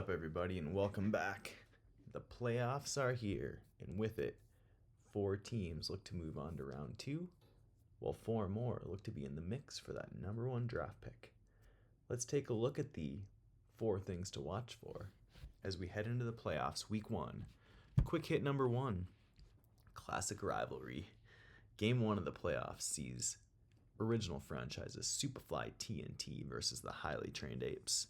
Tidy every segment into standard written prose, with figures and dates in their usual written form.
Up, everybody, and welcome back. The playoffs are here, and with it, 4 teams look to move on to round 2, while 4 more look to be in the mix for that number 1 draft pick. Let's take a look at the 4 things to watch for as we head into the playoffs, week 1. Quick hit number 1, classic rivalry. Game 1 of the playoffs sees original franchises Superfly TNT versus the highly trained Apes.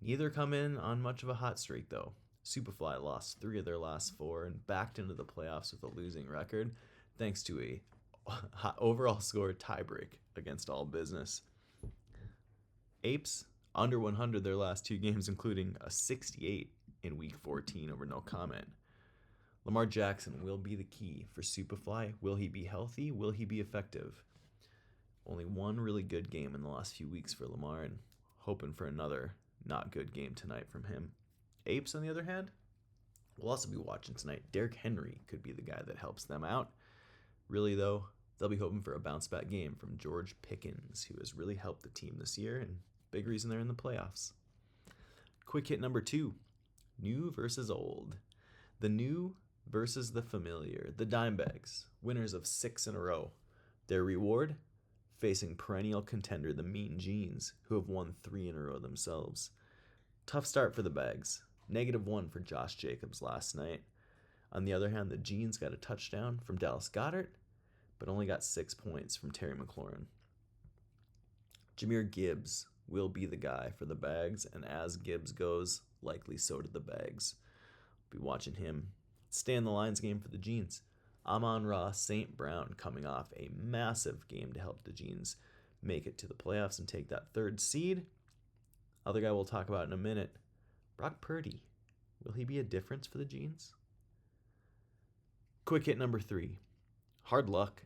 Neither come in on much of a hot streak, though. Superfly lost 3 of their last 4 and backed into the playoffs with a losing record, thanks to a overall score tiebreak against All Business. Apes under 100 their last 2 games, including a 68 in Week 14 over no comment. Lamar Jackson will be the key for Superfly. Will he be healthy? Will he be effective? Only one really good game in the last few weeks for Lamar, and hoping for another not good game tonight from him. Apes, on the other hand, we'll also be watching tonight. Derrick Henry could be the guy that helps them out. Really, though, they'll be hoping for a bounce-back game from George Pickens, who has really helped the team this year, and big reason they're in the playoffs. Quick hit number 2, new versus old. The new versus the familiar. The Dimebags, winners of 6 in a row. Their reward? Facing perennial contender, the Mean Genes, who have won 3 in a row themselves. Tough start for the Bags. -1 for Josh Jacobs last night. On the other hand, the Genes got a touchdown from Dallas Goedert, but only got 6 points from Terry McLaurin. Jahmyr Gibbs will be the guy for the Bags, and as Gibbs goes, likely so do the Bags. Be watching him. Stay in the Lions game for the Genes. Amon-Ra St. Brown coming off a massive game to help the Genes make it to the playoffs and take that 3rd seed. Other guy we'll talk about in a minute, Brock Purdy. Will he be a difference for the Genes? Quick hit number 3, hard luck.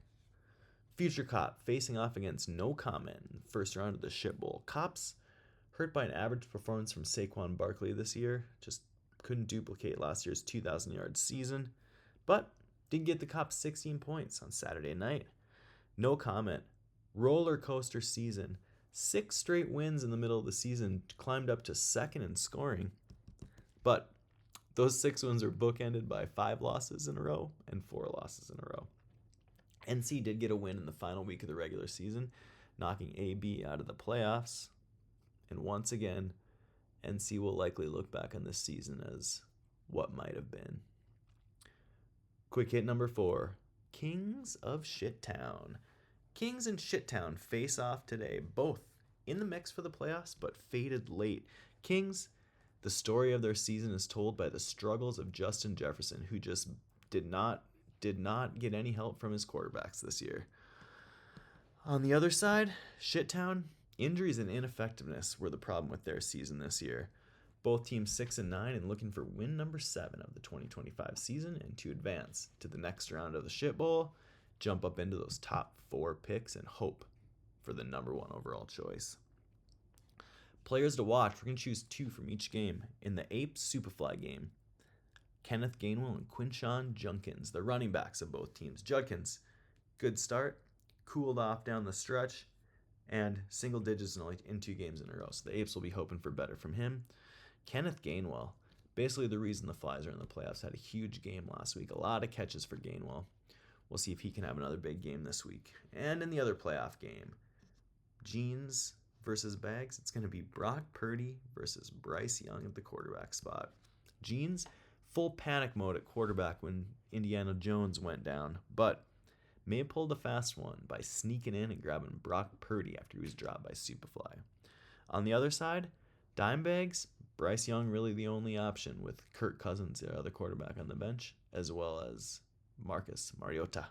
Future Cop facing off against no comment in the first round of the Shit Bowl. Cops hurt by an average performance from Saquon Barkley this year. Just couldn't duplicate last year's 2,000-yard season. But did get the Cops 16 points on Saturday night. No comment. Roller coaster season. 6 straight wins in the middle of the season, climbed up to 2nd in scoring. But those 6 wins are bookended by 5 losses in a row and 4 losses in a row. NC did get a win in the final week of the regular season, knocking AB out of the playoffs. And once again, NC will likely look back on this season as what might have been. Quick hit number 4, Kings of Shittown. Kings and Shittown face off today, both in the mix for the playoffs, but faded late. Kings, the story of their season is told by the struggles of Justin Jefferson, who just did not get any help from his quarterbacks this year. On the other side, Shittown, injuries and ineffectiveness were the problem with their season this year. Both teams 6-9 and looking for win number 7 of the 2025 season and to advance to the next round of the Shit Bowl, jump up into those top 4 picks and hope for the number 1 overall choice. Players to watch, we're going to choose 2 from each game. In the Apes Superfly game, Kenneth Gainwell and Quinshon Judkins, the running backs of both teams. Judkins, good start, cooled off down the stretch, and single digits in 2 games in a row. So the Apes will be hoping for better from him. Kenneth Gainwell, basically the reason the Flies are in the playoffs, had a huge game last week. A lot of catches for Gainwell. We'll see if he can have another big game this week. And in the other playoff game, Genes versus Bags, it's going to be Brock Purdy versus Bryce Young at the quarterback spot. Genes, full panic mode at quarterback when Indiana Jones went down, but may have pulled a fast one by sneaking in and grabbing Brock Purdy after he was dropped by Superfly. On the other side, Dimebags, Bryce Young really the only option with Kirk Cousins, the other quarterback on the bench, as well as Marcus Mariota.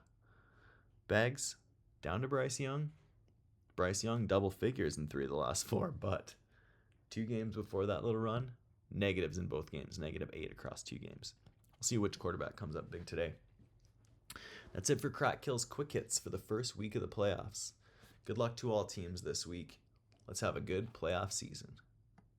Bags, down to Bryce Young. Bryce Young, double figures in 3 of the last 4, but 2 games before that little run, negatives in both games, -8 across 2 games. We'll see which quarterback comes up big today. That's it for Crack Kills Quick Hits for the first week of the playoffs. Good luck to all teams this week. Let's have a good playoff season.